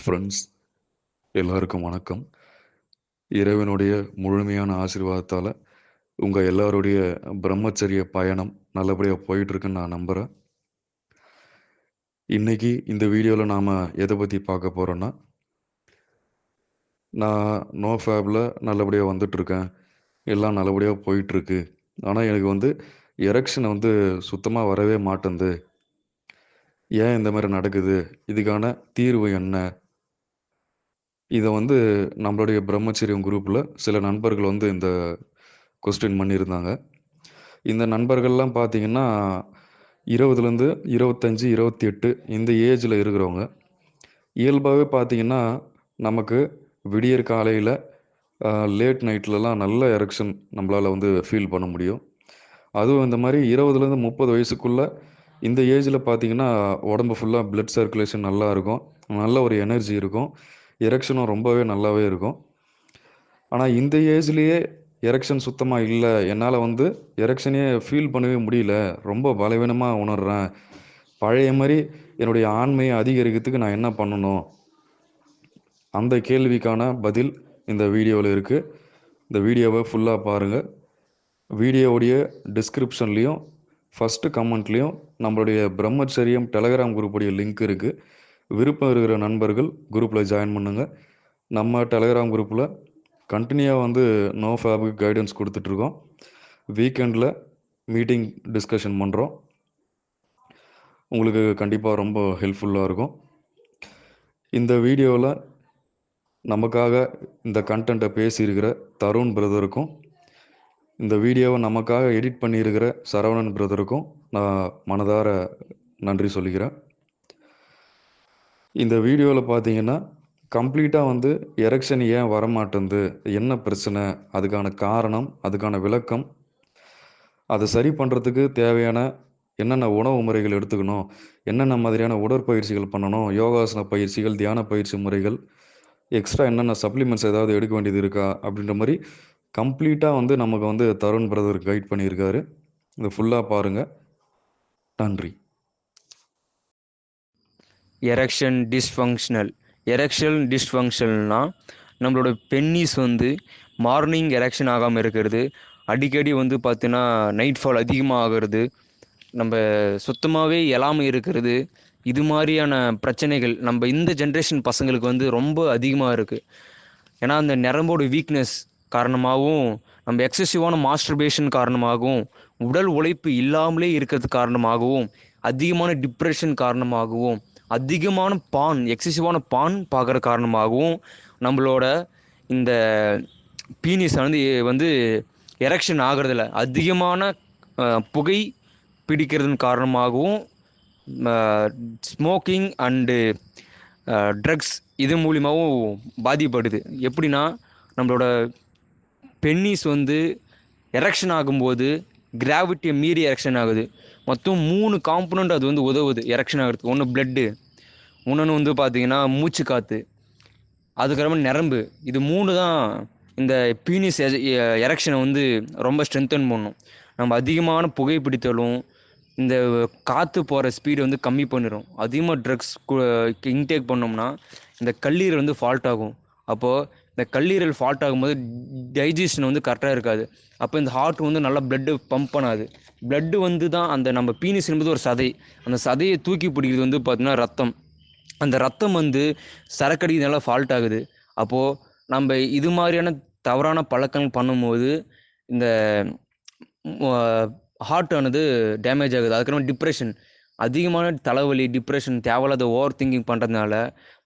Friends எல்லாருக்கும் வணக்கம். இறைவனுடைய முழுமையான ஆசீர்வாதத்தால் உங்கள் எல்லாருடைய பிரம்மச்சரிய பயணம் நல்லபடியாக போயிட்டுருக்குன்னு நான் நம்புகிறேன். இன்றைக்கி இந்த வீடியோவில் நாம் எதை பற்றி பார்க்க போகிறோன்னா, நான் நோ ஃபேபில் நல்லபடியாக வந்துட்டுருக்கேன், எல்லாம் நல்லபடியாக போயிட்டுருக்கு. ஆனால் எனக்கு எரெக்ஷன் சுத்தமாக வரவே மாட்டேங்குது. ஏன் இந்த மாதிரி நடக்குது? இதுக்கான தீர்வு என்ன? இதை நம்மளுடைய பிரம்மச்சரியம் குரூப்பில் சில நண்பர்கள் இந்த கொஸ்டின் பண்ணியிருந்தாங்க. இந்த நண்பர்கள்லாம் பார்த்தீங்கன்னா 20லேருந்து 25, 28 இந்த ஏஜில் இருக்கிறவங்க. இயல்பாகவே பார்த்தீங்கன்னா நமக்கு விடியற் காலையில் லேட் நைட்லலாம் நல்ல எரெக்ஷன் நம்மளால் ஃபீல் பண்ண முடியும். அதுவும் இந்த மாதிரி 20லேருந்து 30 வயசுக்குள்ளே இந்த ஏஜில் பார்த்தீங்கன்னா உடம்பு ஃபுல்லாக பிளட் சர்க்குலேஷன் நல்லா இருக்கும், நல்ல ஒரு எனர்ஜி இருக்கும், எரெக்ஷனும் ரொம்பவே நல்லாவே இருக்கும். ஆனால் இந்த ஏஜ்லேயே எரெக்ஷன் சுத்தமாக இல்லை, என்னால் எரெக்ஷனே ஃபீல் பண்ணவே முடியல, ரொம்ப பலவீனமாக உணர்கிறேன், பழைய மாதிரி என்னுடைய ஆண்மையை அதிகரிக்கிறதுக்கு நான் என்ன பண்ணணும்? அந்த கேள்விக்கான பதில் இந்த வீடியோவில் இருக்குது. இந்த வீடியோவை ஃபுல்லாக பாருங்கள். வீடியோவுடைய டிஸ்கிரிப்ஷன்லேயும் ஃபஸ்ட்டு கமெண்ட்லேயும் நம்மளுடைய பிரம்மச்சரியம் டெலகிராம் குரூப்புடைய லிங்க் இருக்குது. விருப்பம் இருக்கிற நண்பர்கள் குரூப்பில் ஜாயின் பண்ணுங்கள். நம்ம டெலகிராம் குரூப்பில் கண்டினியூவாக நோ ஃபேபுக்கு கைடன்ஸ் கொடுத்துட்ருக்கோம். வீக்கெண்டில் மீட்டிங் டிஸ்கஷன் பண்ணுறோம். உங்களுக்கு கண்டிப்பாக ரொம்ப ஹெல்ப்ஃபுல்லாக இருக்கும். இந்த வீடியோவில் நமக்காக இந்த கண்டென்ட்டை பேசியிருக்கிற தருண் பிரதருக்கும், இந்த வீடியோவை நமக்காக எடிட் பண்ணியிருக்கிற சரவணன் பிரதருக்கும் நான் மனதார நன்றி சொல்லிக்கிறேன். இந்த வீடியோவில் பார்த்தீங்கன்னா கம்ப்ளீட்டாக எரெக்ஷன் ஏன் வரமாட்டேங்குது, என்ன பிரச்சனை, அதுக்கான காரணம், அதுக்கான விளக்கம், அதை சரி பண்ணுறதுக்கு தேவையான என்னென்ன உணவு முறைகள் எடுத்துக்கணும், என்னென்ன மாதிரியான உடற்பயிற்சிகள் பண்ணணும், யோகாசன பயிற்சிகள், தியான பயிற்சி முறைகள், எக்ஸ்ட்ரா என்னென்ன சப்ளிமெண்ட்ஸ் ஏதாவது எடுக்க வேண்டியது இருக்கா அப்படின்ற மாதிரி கம்ப்ளீட்டாக நமக்கு தருண் பிரதர் கைட் பண்ணியிருக்காரு. இதை ஃபுல்லாக பாருங்கள். நன்றி. எரெக்ஷன் டிஸ்ஃபங்க்ஷனல்னா நம்மளோட பென்னிஸ் மார்னிங் எரெக்ஷன் ஆகாமல் இருக்கிறது, அடிக்கடி பார்த்தீங்கன்னா நைட் ஃபால் அதிகமாக ஆகிறது, நம்ம சுத்தமாகவே எழாமல் இருக்கிறது. இது மாதிரியான பிரச்சனைகள் நம்ம இந்த ஜென்ரேஷன் பசங்களுக்கு ரொம்ப அதிகமாக இருக்குது. ஏன்னா அந்த நரம்போட வீக்னஸ் காரணமாகவும், நம்ம எக்ஸசிவான மாஸ்டர்பேஷன் காரணமாகவும், உடல் உழைப்பு இல்லாமலே இருக்கிறது காரணமாகவும், அதிகமான டிப்ரெஷன் காரணமாகவும், அதிகமான எக்ஸசிவான பார்க்குற காரணமாகவும் நம்மளோட இந்த பீனிஸ் எரெக்ஷன் ஆகிறதில்ல, அதிகமான புகை பிடிக்கிறதன் காரணமாகவும், ஸ்மோக்கிங் அண்டு ட்ரக்ஸ் இது மூலிமாவும் பாதிப்படுது. எப்படின்னா நம்மளோட பென்னிஸ் எரெக்ஷன் ஆகும்போது கிராவிட்டியை மீறி எரெக்ஷன் ஆகுது. மொத்தம் 3 காம்பனண்ட் அது உதவுது எரெக்ஷன் ஆகிறதுக்கு. ஒன்று பிளட்டு, இன்னொன்று பார்த்தீங்கன்னா மூச்சு காற்று, அதுக்கப்புறமா நரம்பு. இது 3 தான் இந்த பீனிஸ் எரெக்ஷனை ரொம்ப ஸ்ட்ரென்தன் பண்ணும். நம்ம அதிகமான புகைப்பிடித்தலும் இந்த காற்று போகிற ஸ்பீடு கம்மி பண்ணிடும். அதிகமாக ட்ரக்ஸ் இன்டேக் பண்ணோம்னா இந்த கல்லீரல் ஃபால்ட் ஆகும். அப்போது இந்த கல்லீரல் ஃபால்ட் ஆகும்போது டைஜஷன் கரெக்டாக இருக்காது. அப்போ இந்த ஹார்ட் நல்லா பிளட்டு பம்ப் பண்ணாது. பிளட்டு தான் அந்த நம்ம பீனிஸ் என்பது ஒரு சதை, அந்த சதையை தூக்கி பிடிக்கிறது பார்த்திங்கன்னா ரத்தம். அந்த ரத்தம் சரக்கடிக்கிறதுனால ஃபால்ட் ஆகுது. அப்போது நம்ம இது மாதிரியான தவறான பழக்கங்கள் பண்ணும்போது இந்த ஹார்ட் டேமேஜ் ஆகுது. அதுக்கப்புறம் டிப்ரெஷன், அதிகமான தலைவலி, டிப்ரெஷன், தேவையில்லாத ஓவர் திங்கிங் பண்ணுறதுனால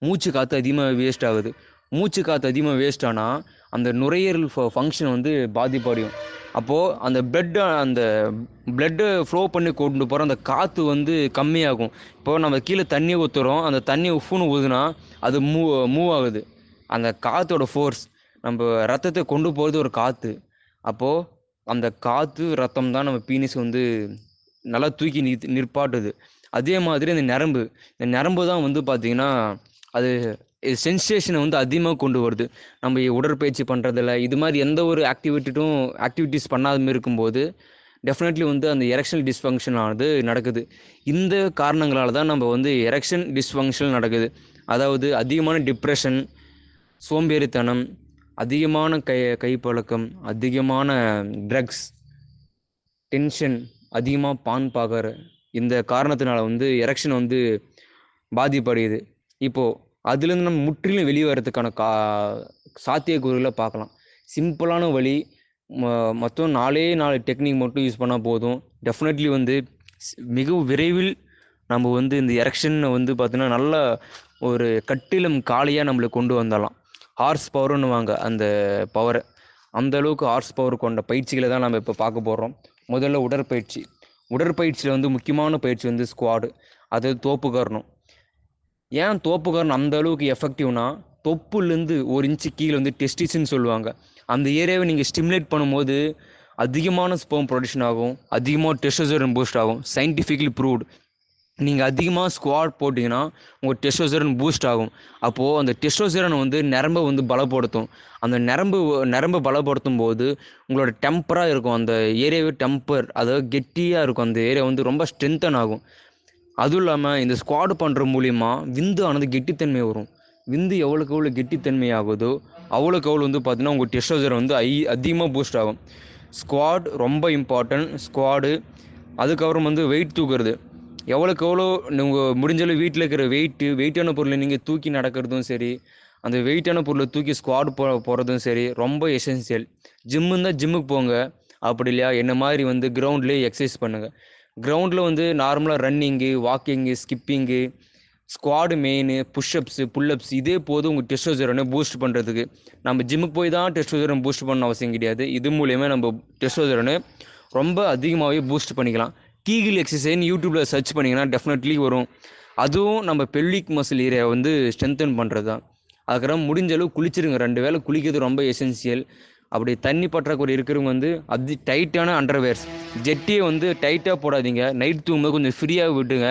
மூச்சு காற்று அதிகமாக வேஸ்ட் ஆகுது. மூச்சு காற்று அதிகமாக வேஸ்ட் ஆனால் அந்த நுரையீரல் ஃபங்க்ஷன் பாதிப்படையும். அப்போது அந்த பிளட்டை ஃப்ளோ பண்ணி கொண்டு போகிற அந்த காற்று கம்மியாகும். இப்போது நம்ம கீழே தண்ணி ஊற்றுறோம், அந்த தண்ணி உஃப்னு ஊதுனா அது மூவ் ஆகுது. அந்த காற்றோட ஃபோர்ஸ் நம்ம ரத்தத்தை கொண்டு போகிறது ஒரு காற்று. அப்போது அந்த காற்று ரத்தம் தான் நம்ம பீனிஸ் நல்லா தூக்கி நிற்பாட்டுது. அதே மாதிரி இந்த நரம்பு தான் பார்த்திங்கன்னா அது சென்சேஷனை அதிகமாக கொண்டு வருது. நம்ம உடற்பயிற்சி பண்ணுறதில்ல, இது மாதிரி எந்த ஒரு ஆக்டிவிட்டீஸ் பண்ணாமல் இருக்கும்போது டெஃபினெட்லி அந்த எரெக்ஷன் டிஸ்ஃபங்க்ஷன் ஆனது நடக்குது. இந்த காரணங்களால் தான் நம்ம எரெக்ஷன் டிஸ்ஃபங்க்ஷன் நடக்குது. அதாவது அதிகமான டிப்ரெஷன், சோம்பேறித்தனம், அதிகமான கைப்பழக்கம், அதிகமான ட்ரக்ஸ், டென்ஷன், அதிகமாக பான் பார்க்குற இந்த காரணத்தினால வந்து எரெக்ஷன் வந்து பாதிப்படையுது. இப்போது அதுலேருந்து நம்ம முற்றிலும் வெளியே வர்றதுக்கான சாத்தியக்கூறுகளை பார்க்கலாம். சிம்பிளான வழி, மொத்தம் 4 டெக்னிக் மட்டும் யூஸ் பண்ணால் போதும். டெஃபினெட்லி வந்து மிக விரைவில் நம்ம வந்து இந்த எரெக்ஷனை வந்து பார்த்தீங்கன்னா நல்ல ஒரு கட்டிலம் காலியாக நம்மளை கொண்டு வந்துடலாம். ஹார்ஸ் பவர்னுவாங்க அந்த பவரை. அந்த அளவுக்கு ஹார்ஸ் பவர் கொண்ட பயிற்சிகளை தான் நம்ம இப்போ பார்க்க போகிறோம். முதல்ல உடற்பயிற்சி. உடற்பயிற்சியில் வந்து முக்கியமான பயிற்சி வந்து ஸ்குவாடு, அதாவது தோப்புக்கரணம். ஏன் தோப்புக்கரணம் அந்த அளவுக்கு எஃபெக்டிவ்னா, தொப்புலேருந்து 1 இன்ச்சு கீழே வந்து டெஸ்டிஸ்ன்னு சொல்லுவாங்க. அந்த ஏரியாவை நீங்கள் ஸ்டிமுலேட் பண்ணும்போது அதிகமான ஸ்பெர்ம் ப்ரொடக்ஷன் ஆகும், அதிகமாக டெஸ்டோஸ்டெரான் பூஸ்ட் ஆகும். Scientifically proved. நீங்கள் அதிகமாக ஸ்குவாட் போட்டிங்கன்னா உங்கள் டெஸ்டோஸ்டெரான் பூஸ்ட் ஆகும். அப்போது அந்த டெஸ்டோஸ்டெரான் வந்து நரம்பை வந்து பலப்படுத்தும். அந்த நரம்பை பலப்படுத்தும் போது உங்களோட டெம்பராக இருக்கும், அந்த ஏரியாவே டெம்பர், அதாவது கெட்டியாக இருக்கும். அந்த ஏரியா வந்து ரொம்ப ஸ்ட்ரென்தன் ஆகும். அதுவும் இல்லாமல் இந்த ஸ்குவாட் பண்ணுற மூலிமா விந்து ஆனது கெட்டித்தன்மை வரும். விந்து எவ்வளோக்கு எவ்வளோ கெட்டித்தன்மை ஆகுதோ அவ்வளோக்கு எவ்வளோ வந்து பார்த்தீங்கன்னா உங்கள் டெஸ்டோஸ்டெரான் வந்து அதிகமாக பூஸ்ட் ஆகும். ஸ்குவாட் ரொம்ப இம்பார்ட்டன்ட். ஸ்குவாடு, அதுக்கப்புறம் வந்து வெயிட் தூக்குறது. எவ்வளோக்கு எவ்வளோ நீங்கள் முடிஞ்சளவு வீட்டில் இருக்கிற வெயிட்டான பொருளை நீங்கள் தூக்கி நடக்கிறதும் சரி, அந்த வெயிட்டான பொருளை தூக்கி ஸ்குவாட் போகிறதும் சரி ரொம்ப எசென்சியல். ஜிம்மு இருந்தால் ஜிம்முக்கு போங்க, அப்படி இல்லையா என்ன மாதிரி வந்து கிரவுண்ட்லேயே எக்ஸசைஸ் பண்ணுங்கள். கிரவுண்டில் வந்து நார்மலாக running, walking, skipping, squad main, push-ups, pull-ups இதே போதும் உங்கள் டெஸ்டோஸ்டெரானை பூஸ்ட் பண்ணுறதுக்கு. நம்ம ஜிம்முக்கு போய் தான் டெஸ்டோஸ்டெரான் பூஸ்ட் பண்ண அவசியம் கிடையாது. இது மூலியமாக நம்ம டெஸ்டோஸ்டெரானை ரொம்ப அதிகமாகவே பூஸ்ட் பண்ணிக்கலாம். கீகிள் எக்ஸசைஸ்னு யூடியூப்பில் சர்ச் பண்ணிங்கன்னா டெஃபினெட்லி வரும். அதுவும் நம்ம பெல்விக் மசில் ஏரியா வந்து ஸ்ட்ரென்தன் பண்ணுறது தான். அதுக்கப்புறம் முடிஞ்ச அளவு குளிச்சிருங்க. 2 வேளை குளிக்கிறது ரொம்ப எசென்சியல். அப்படி தண்ணி பற்றாக்குறை இருக்கிறவங்க வந்து டைட்டான அண்டர்வேர்ஸ், ஜெட்டியை வந்து டைட்டாக போடாதீங்க. நைட் தூங்கும்போது கொஞ்சம் ஃப்ரீயாக விட்டுங்க.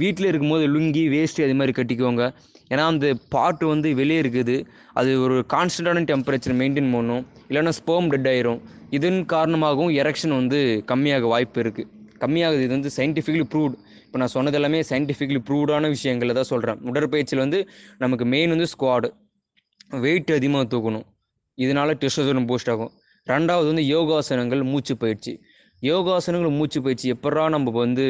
வீட்டில் இருக்கும்போது லுங்கி, வேஸ்ட்டு அது மாதிரி கட்டிக்கோங்க. ஏன்னா அந்த பாட்டு வந்து வெளியே இருக்குது, அது ஒரு கான்ஸ்டன்டான டெம்பரேச்சர் மெயின்டைன் பண்ணும், இல்லைன்னா ஸ்பெர்ம் டெட் ஆயிரும். இதன் காரணமாகவும் எரெக்ஷன் வந்து கம்மியாக வாய்ப்பு இருக்குது. கம்மியாகுது. இது வந்து சயின்டிஃபிக்கலி ப்ரூவ்டு. இப்போ நான் சொன்னது எல்லாமே சயின்டிஃபிக்கலி ப்ரூவ்டான விஷயங்களை தான் சொல்கிறேன். உடற்பயிற்சியில் வந்து நமக்கு மெயின் வந்து ஸ்குவாடு, வெயிட் அதிகமாக தூக்கணும். இதனால டெஸ்டோஸ்டெரான் பூஸ்ட் ஆகும். 2வது வந்து யோகாசனங்கள், மூச்சு பயிற்சி. யோகாசனங்கள், மூச்சு பயிற்சி எப்படா நம்ம வந்து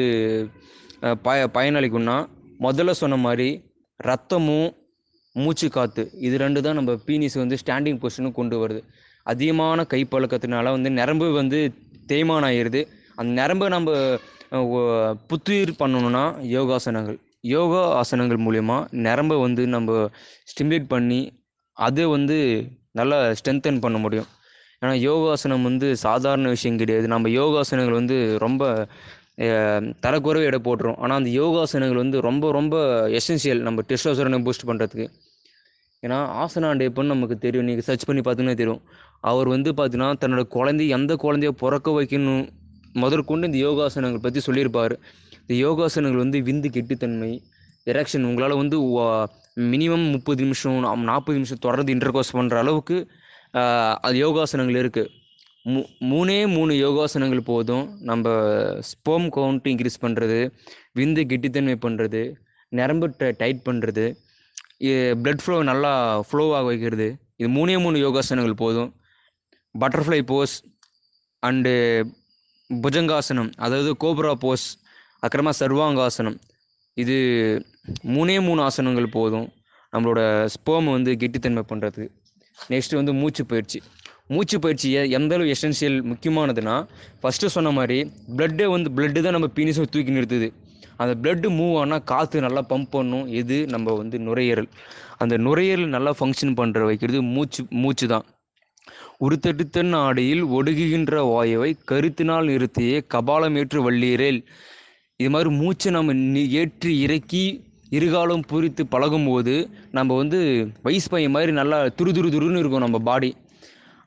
பயனளிக்கும்னா, முதல்ல சொன்ன மாதிரி ரத்தமும் மூச்சு காற்று இது 2 தான் நம்ம பீனிஸ் வந்து ஸ்டாண்டிங் பொசிஷனுக்கு கொண்டு வருது. அதிகமான கைப்பழக்கத்தினால வந்து நரம்பு வந்து தேய்மானம் ஆயிடுது. அந்த நரம்பை நம்ம புத்துயிர் பண்ணணும்னா யோகா ஆசனங்கள் மூலயமா நரம்பை வந்து நம்ம ஸ்டிமுலேட் பண்ணி அதை வந்து நல்லா ஸ்ட்ரென்தன் பண்ண முடியும். ஏன்னா யோகாசனம் வந்து சாதாரண விஷயம் கிடையாது. நம்ம யோகாசனங்கள் வந்து ரொம்ப தரக்குறைவு எடை போட்டுரும். ஆனால் அந்த யோகாசனங்கள் வந்து ரொம்ப ரொம்ப எசென்சியல் நம்ம டெஸ்டோஸ்டெரானை பூஸ்ட் பண்ணுறதுக்கு. ஏன்னா ஆசனாண்டேப்பன்னு நமக்கு தெரியும், நீங்கள் சர்ச் பண்ணி பார்த்தீங்கன்னா தெரியும். அவர் வந்து பார்த்தீங்கன்னா தன்னோட எந்த குழந்தைய பிறக்க வைக்கணும் முதற்கொண்டு இந்த யோகாசனங்கள் பற்றி சொல்லியிருப்பார். இந்த யோகாசனங்கள் வந்து விந்து கெட்டித்தன்மை, எரெக்ஷன், உங்களால் வந்து மினிமம் 30 நிமிஷம் 40 நிமிஷம் தொடர்ந்து இன்டர்கோர்ஸ் பண்ணுற அளவுக்கு அது யோகாசனங்கள் இருக்குது. 3 யோகாசனங்கள் போதும் நம்ம ஸ்பெர்ம் கவுண்ட் இன்க்ரீஸ் பண்ணுறது, விந்து கெட்டித்தன்மை பண்ணுறது, நரம்பு டைட் பண்ணுறது, பிளட் ஃப்ளோ நல்லா ஃப்ளோவாக வைக்கிறது. இது 3 யோகாசனங்கள் போதும். பட்டர்ஃப்ளை போஸ் அண்டு புஜங்காசனம், அதாவது கோப்ரா போஸ், அப்புறமா சர்வாங்காசனம். இது 3 ஆசனங்கள் போதும் நம்மளோட ஸ்பெர்ம் வந்து கெட்டித்தன்மை பண்ணுறதுக்கு. நெக்ஸ்ட்டு வந்து மூச்சு பயிற்சியை எந்த அளவு எசென்சியல் முக்கியமானதுன்னா, ஃபஸ்ட்டு சொன்ன மாதிரி பிளட்டு தான் நம்ம பீனிஸை தூக்கி நிறுத்துது. அந்த பிளட்டு மூவ் ஆனால் காற்று நல்லா பம்ப் பண்ணும். எது நம்ம வந்து நுரையீரல். அந்த நுரையீரல் நல்லா ஃபங்க்ஷன் பண்ணுற வைக்கிறது மூச்சு தான். உருத்தெடுத்தன் ஆடையில் ஒடுகுகின்ற வாயுவை கருத்தினால் நிறுத்தியே கபாலம் ஏற்று வள்ளீரேல். இது மாதிரி மூச்சை நம்ம ஏற்றி இறக்கி இருகாலம் பூரித்து பழகும்போது நம்ம வந்து வயசு பையன் மாதிரி நல்லா துருன்னு இருக்கும் நம்ம பாடி.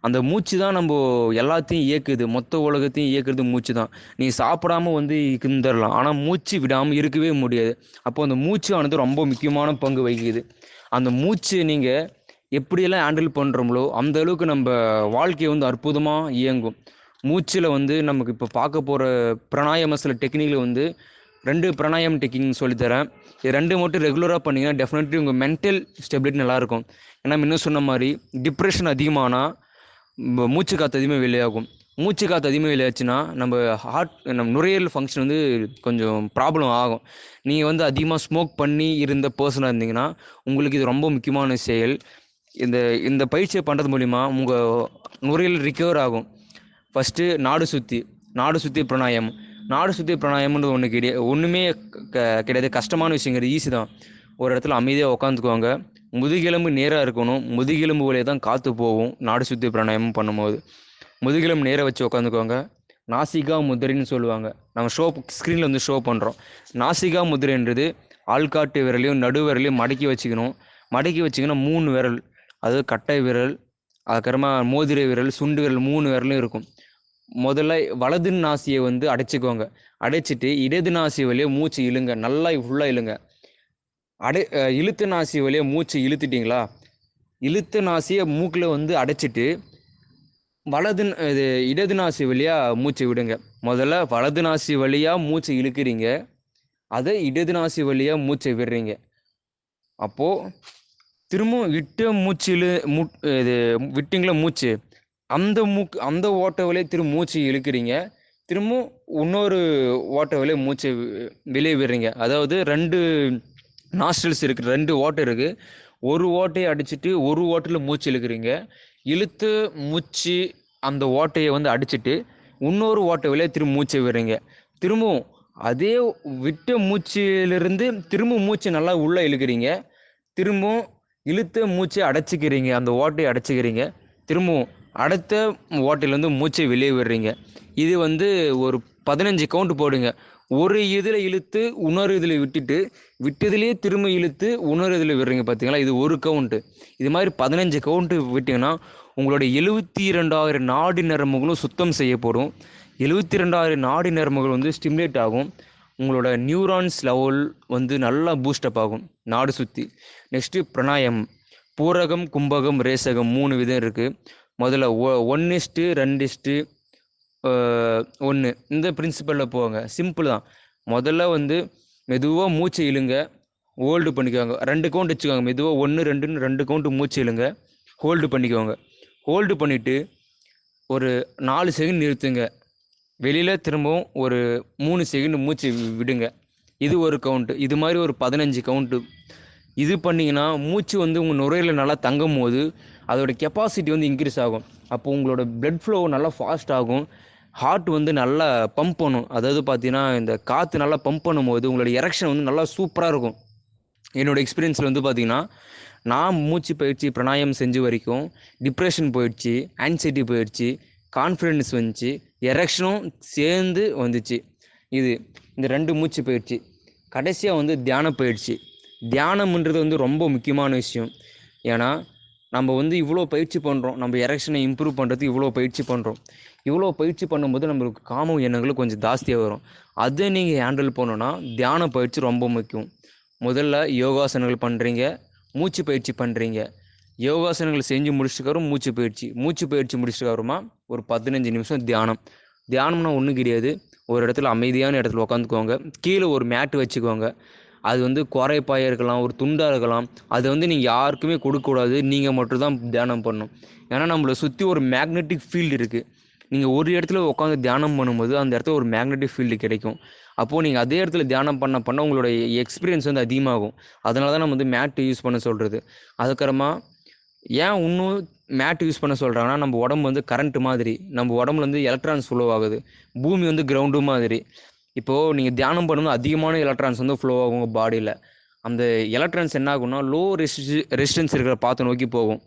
அந்த மூச்சு தான் நம்ம எல்லாத்தையும் இயக்குது, மொத்த உலகத்தையும் இயக்குறது மூச்சு தான். நீ சாப்பிடாமல் வந்து இருந்துடலாம், ஆனால் மூச்சு விடாமல் இருக்கவே முடியாது. அப்போது அந்த மூச்சு ஆனது ரொம்ப முக்கியமான பங்கு வகிக்குது. அந்த மூச்சு நீங்கள் எப்படியெல்லாம் ஹேண்டில் பண்ணுறோம்களோ அந்த அளவுக்கு நம்ம வாழ்க்கையை வந்து அற்புதமாக இயங்கும். மூச்சில் வந்து நமக்கு இப்போ பார்க்க போகிற பிராணாயாம சில டெக்னிக்கில் வந்து 2 பிராணாயம் டெக்னிக் சொல்லித்தரேன். இது 2 மட்டும் ரெகுலராக பண்ணிங்கன்னா டெஃபினெட்லி உங்கள் மென்டல் ஸ்டெபிலிட்டி நல்லாயிருக்கும். ஏன்னா இன்னும் சொன்ன மாதிரி டிப்ரெஷன் அதிகமானால் மூச்சு காற்று அதிகமாக வெளியாகும். மூச்சு காற்று அதிகமாக வெளியாச்சுன்னா நம்ம நுரையீரல் ஃபங்க்ஷன் வந்து கொஞ்சம் ப்ராப்ளம் ஆகும். நீங்கள் வந்து அதிகமாக ஸ்மோக் பண்ணி இருந்த பர்சனாக இருந்தீங்கன்னா உங்களுக்கு இது ரொம்ப முக்கியமான செயல். இந்த பயிற்சியை பண்ணுறது மூலிமா உங்கள் நுரையீரல் ரிகவர் ஆகும். ஃபஸ்ட்டு நாடு சுற்றி பிராணாயம். நாடு சுற்றி பிராணாயம்ன்றது ஒன்றுமே கிடையாது, கஷ்டமான விஷயங்கிறது ஈஸி தான். ஒரு இடத்துல அமைதியாக உட்காந்துக்குவாங்க, முதுகெலும்பு நேராக இருக்கணும், முதுகெலும்பு வழியாக தான் காற்று போகும். நாடு சுற்றி பிராணாயாமம் பண்ணும்போது முதுகெலும்பு நேராக வச்சு உட்காந்துக்குவாங்க. நாசிகா முதிரைன்னு சொல்லுவாங்க. நம்ம ஸ்க்ரீனில் வந்து ஷோ பண்ணுறோம். நாசிகா முதிரைன்றது ஆள்காட்டு விரலையும் நடு விரலையும் மடக்கி வச்சுக்கணும். மடக்கி வச்சிங்கன்னா 3 விரல், அதாவது கட்டை விரல், அதுக்கப்புறமா மோதிரை விரல், சுண்டு விரல் 3 விரலும் இருக்கும். முதல்ல வலது நாசியை வந்து அடைச்சிக்கோங்க. அடைச்சிட்டு இடது நாசி வழியாக மூச்சு இழுங்க, நல்லா ஃபுல்லாக இழுங்க. இழுத்த நாசி வழியாக மூச்சு இழுத்துட்டிங்களா, இழுத்த நாசியை மூக்கில் வந்து அடைச்சிட்டு இடது நாசி வழியாக மூச்சு விடுங்க. முதல்ல வலது நாசி வழியாக மூச்சு இழுக்கிறீங்க, அதை இடது நாசி வழியாக மூச்சை விடுறீங்க. அப்போது திரும்பவும் விட்டிங்களா மூச்சு, அந்த ஓட்டை வழியாக திரும்ப மூச்சு இழுக்கிறீங்க, திரும்பவும் இன்னொரு ஓட்டை வழியாக மூச்சை வெளியே விடுறீங்க. அதாவது 2 நாஸ்ட்ரல்ஸ் இருக்குது, 2 ஓட்டை இருக்குது. ஒரு ஓட்டையை அடிச்சுட்டு ஒரு ஓட்டையில் மூச்சு இழுக்கிறீங்க. இழுத்து மூச்சு அந்த ஓட்டையை வந்து அடிச்சுட்டு இன்னொரு ஓட்டை வழியாக திரும்ப மூச்சை விடுறீங்க. திரும்பவும் அதே விட்ட மூச்சிலிருந்து திரும்ப மூச்சு நல்லா உள்ளே இழுக்கிறீங்க. திரும்பவும் இழுத்த மூச்சை அடைச்சிக்கிறீங்க, அந்த ஓட்டையை அடைச்சிக்கிறீங்க. திரும்பவும் அடுத்த ஓட்டையிலேருந்து மூச்சை வெளியே விடுறீங்க. இது வந்து ஒரு 15 கவுண்ட் போடுங்க. ஒரு இதில் இழுத்து இன்னொரு இதில் விட்டுட்டு, விட்டதுலேயே திரும்ப இழுத்து இன்னொரு இதில் விடுறீங்க பார்த்தீங்களா, இது ஒரு கவுண்ட்டு. இது மாதிரி 15 கவுண்ட்டு விட்டிங்கன்னா உங்களுடைய 72,000 நாடி நரம்புகளும் சுத்தம் செய்யப்படும். 72,000 நாடி நரம்புகள் வந்து ஸ்டிமுலேட் ஆகும். உங்களோட நியூரான்ஸ் லெவல் வந்து நல்லா பூஸ்டப் ஆகும் நாடு சுற்றி. நெக்ஸ்ட்டு பிராணாயாமம். பூரகம், கும்பகம், ரேசகம் 3 விதம் இருக்குது. முதல்ல 1:2:1 இந்த பிரின்சிபலில் போவாங்க. சிம்பிள் தான். முதல்ல வந்து மெதுவாக மூச்சு இழுங்க, ஹோல்டு பண்ணிக்கோங்க. 2 கவுண்ட் வச்சுக்கோங்க. மெதுவாக 1 2ன்னு 2 கவுண்ட்டு மூச்சு இழுங்க, ஹோல்டு பண்ணிக்கோங்க. ஹோல்டு பண்ணிவிட்டு ஒரு 4 செகண்ட் நிறுத்துங்க. வெளியில் திரும்பவும் ஒரு 3 செகண்ட் மூச்சு விடுங்க. இது ஒரு கவுண்ட்டு. இது மாதிரி ஒரு 15 கவுண்ட்டு இது பண்ணிங்கன்னா மூச்சு வந்து உங்கள் நுரையில் நல்லா தங்கும் போது அதோட கெப்பாசிட்டி வந்து இன்க்ரீஸ் ஆகும். அப்போது உங்களோட பிளட் ஃப்ளோ நல்லா ஃபாஸ்ட் ஆகும். ஹார்ட் வந்து நல்லா பம்ப் பண்ணும். அதாவது பார்த்தீங்கன்னா இந்த காற்று நல்லா பம்ப் பண்ணும்போது உங்களோட எரெக்ஷன் வந்து நல்லா சூப்பராக இருக்கும். என்னோடய எக்ஸ்பீரியன்ஸில் வந்து பார்த்திங்கன்னா நான் மூச்சு பயிற்சி பிராணாயாமம் செஞ்ச வரைக்கும் டிப்ரெஷன் போயிடுச்சு, ஆன்சைட்டி போயிடுச்சு, கான்ஃபிடென்ஸ் வந்துச்சு, எரெக்ஷனும் சேர்ந்து வந்துச்சு. இந்த 2 மூச்சு பயிற்சி. கடைசியாக வந்து தியானம் பயிற்சி. தியானம்ன்றது வந்து ரொம்ப முக்கியமான விஷயம். ஏன்னா நம்ம வந்து இவ்வளோ பயிற்சி பண்ணுறோம், நம்ம எரெக்ஷனை இம்ப்ரூவ் பண்ணுறதுக்கு இவ்வளோ பயிற்சி பண்ணுறோம். இவ்வளோ பயிற்சி பண்ணும்போது நம்மளுக்கு காம எண்ணங்களும் கொஞ்சம் ஜாஸ்தியாக வரும். அதை நீங்கள் ஹேண்டில் பண்ணணுன்னா தியான பயிற்சி ரொம்ப முக்கியம். முதல்ல யோகாசனங்கள் பண்ணுறீங்க, மூச்சு பயிற்சி பண்ணுறீங்க. யோகாசனங்கள் செஞ்சு முடிச்சுக்கப்புறம் மூச்சு பயிற்சி முடிச்சுக்கப்புறமா ஒரு 15 நிமிஷம் தியானம்னா ஒன்றும் கிடையாது. ஒரு இடத்துல அமைதியான இடத்துல உட்காந்துக்கோங்க. கீழே ஒரு மேட்டு வச்சுக்கோங்க. அது வந்து குறைப்பாயாக இருக்கலாம், ஒரு துண்டாக இருக்கலாம். அதை வந்து நீங்கள் யாருக்குமே கொடுக்கக்கூடாது, நீங்கள் மட்டும்தான் தியானம் பண்ணணும். ஏன்னா நம்மளை சுற்றி ஒரு மேக்னெட்டிக் ஃபீல்டு இருக்குது. நீங்கள் ஒரு இடத்துல உட்காந்து தியானம் பண்ணும்போது அந்த இடத்துல ஒரு மேக்னெட்டிக் ஃபீல்டு கிடைக்கும். அப்போது நீங்கள் அதே இடத்துல தியானம் பண்ண உங்களோட எக்ஸ்பீரியன்ஸ் வந்து அதிகமாகும். அதனால தான் நம்ம வந்து மேட்டு யூஸ் பண்ண சொல்கிறது. அதுக்கப்புறமா ஏன் இன்னும் மேட்டு யூஸ் பண்ண சொல்கிறாங்கன்னா, நம்ம உடம்பு வந்து கரண்ட்டு மாதிரி, நம்ம உடம்புல வந்து எலக்ட்ரான்ஸ் ஃப்ளோ ஆகுது. பூமி வந்து கிரவுண்டு மாதிரி. இப்போது நீங்கள் தியானம் பண்ணும்போது அதிகமான எலக்ட்ரான்ஸ் வந்து ஃப்ளோ ஆகும் உங்கள் பாடியில். அந்த எலக்ட்ரான்ஸ் என்ன ஆகும்னா லோ ரெசிஸ்டன்ஸ் இருக்கிற பாத்தை நோக்கி போகும்.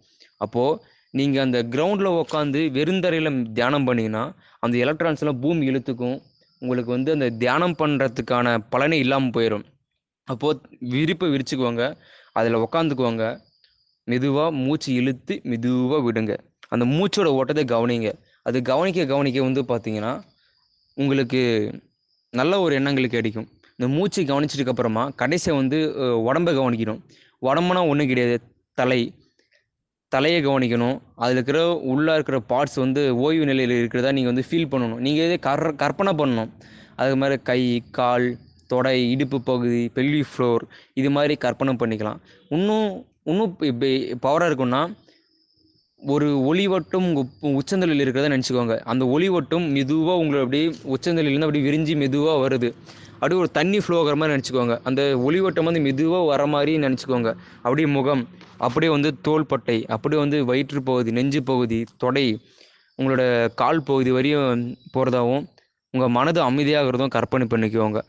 அப்போது நீங்கள் அந்த கிரவுண்டில் உட்காந்து வெறுந்தரையில் தியானம் பண்ணிங்கன்னா அந்த எலக்ட்ரான்ஸ்லாம் பூமி இழுத்துக்கும். உங்களுக்கு வந்து அந்த தியானம் பண்ணுறதுக்கான பலனே இல்லாமல் போயிடும். அப்போது விரிச்சுக்குவாங்க, அதில் உக்காந்துக்குவாங்க. மெதுவாக மூச்சு இழுத்து மெதுவாக விடுங்க. அந்த மூச்சோட ஓட்டத்தை கவனிங்க. அது கவனிக்க வந்து பார்த்தீங்கன்னா உங்களுக்கு நல்ல ஒரு எண்ணங்கள் கிடைக்கும். இந்த மூச்சு கவனிச்சதுக்கப்புறமா கடைசியாக வந்து உடம்பை கவனிக்கணும். உடம்புனா ஒன்றும் கிடையாது, தலையை கவனிக்கணும். அதில் உள்ளே இருக்கிற பார்ட்ஸ் வந்து ஓய்வு நிலையில் இருக்கிறதா நீங்கள் வந்து ஃபீல் பண்ணணும். நீங்கள் இதே கற்பனை பண்ணணும். அது மாதிரி கை, கால், தொடை, இடுப்பு பகுதி, பெல்வி ஃப்ளோர் இது மாதிரி கற்பனை பண்ணிக்கலாம். இன்னும் இன்னும் பவராக இருக்குன்னா ஒரு ஒளிவட்டம் உங்கள் உச்சந்தலையில் இருக்கிறத நினச்சிக்கோங்க. அந்த ஒளிவட்டம் மெதுவாக உங்களை அப்படியே உச்சந்தலையிலேருந்து அப்படியே விரிஞ்சு மெதுவாக வருது. அப்படியே ஒரு தண்ணி ஃப்ளோ ஆகிற மாதிரி நினச்சிக்கோங்க. அந்த ஒளிவட்டம் வந்து மெதுவாக வர மாதிரி நினச்சிக்கோங்க. அப்படியே முகம், அப்படியே வந்து தோள்பட்டை, அப்படியே வந்து வயிற்று பகுதி, நெஞ்சு பகுதி, தொடை, உங்களோட கால் பகுதி வரையும் போகிறதாகவும் உங்கள் மனது அமைதியாகிறதும் கற்பனை பண்ணிக்குவோங்க.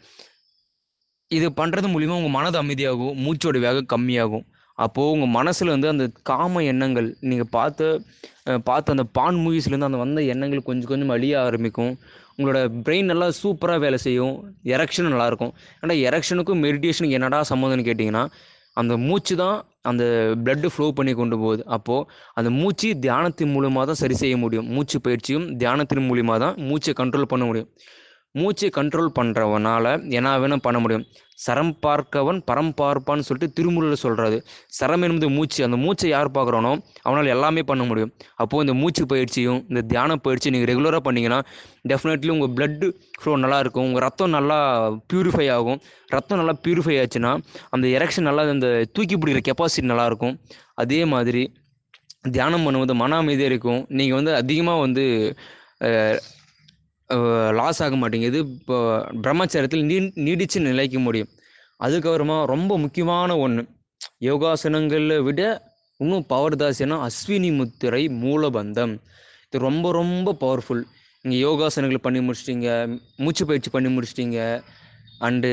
இது பண்ணுறது மூலிமா உங்கள் மனது அமைதியாகும், மூச்சோட வேகம் கம்மியாகும். அப்போது உங்கள் மனசில் வந்து அந்த காம எண்ணங்கள், நீங்கள் பார்த்த அந்த பான் மூவிஸ்லேருந்து அந்த வந்த எண்ணங்கள் கொஞ்சம் கொஞ்சம் அழிய ஆரம்பிக்கும். உங்களோட பிரெயின் நல்லா சூப்பராக வேலை செய்யும். எரெக்ஷன் நல்லாயிருக்கும். ஆனால் எரெக்ஷனுக்கும் மெடிடேஷனுக்கு என்னடா சம்மந்தம்னு கேட்டிங்கன்னா, அந்த மூச்சு தான் அந்த பிளட்டு ஃப்ளோ பண்ணி கொண்டு போகுது. அப்போது அந்த மூச்சு தியானத்தின் மூலமாக தான் சரி செய்ய முடியும். மூச்சு பயிற்சியும் தியானத்தின் மூலிமா தான் மூச்சை கண்ட்ரோல் பண்ண முடியும். மூச்சை கண்ட்ரோல் பண்ணுறவனால என்ன வேணும் பண்ண முடியும். சரம் பார்க்கவன் பரம் பார்ப்பான்னு சொல்லிட்டு திருமுறையில் சொல்கிறாரு. சரம் என்பது மூச்சு. அந்த மூச்சை யார் பார்க்குறானோ அவனால் எல்லாமே பண்ண முடியும். அப்போது இந்த மூச்சு பயிற்சியும் இந்த தியான பயிற்சியும் நீங்கள் ரெகுலராக பண்ணிங்கன்னா டெஃபினெட்லி உங்கள் பிளட்டு ஃப்ளோ நல்லாயிருக்கும். உங்கள் ரத்தம் நல்லா ப்யூரிஃபை ஆகும். ரத்தம் நல்லா ப்யூரிஃபை ஆச்சுன்னா அந்த எரெக்ஷன் நல்லா அந்த தூக்கி பிடிக்கிற கெப்பாசிட்டி நல்லாயிருக்கும். அதே மாதிரி தியானம் பண்ணும்போது மன அமைதியாக இருக்கும். நீங்கள் வந்து அதிகமாக வந்து லாஸ் ஆக மாட்டேங்குது. இப்போ பிரம்மச்சரியத்தில் நீடித்து நிலைக்க முடியும். அதுக்கப்புறமா ரொம்ப முக்கியமான ஒன்று, யோகாசனங்களை விட இன்னும் பவர் தாசினா அஸ்வினி முத்திரை மூலபந்தம். இது ரொம்ப ரொம்ப பவர்ஃபுல். நீங்கள் யோகாசனங்கள் பண்ணி முடிச்சிட்டிங்க, மூச்சு பயிற்சி பண்ணி முடிச்சிட்டிங்க, அண்டு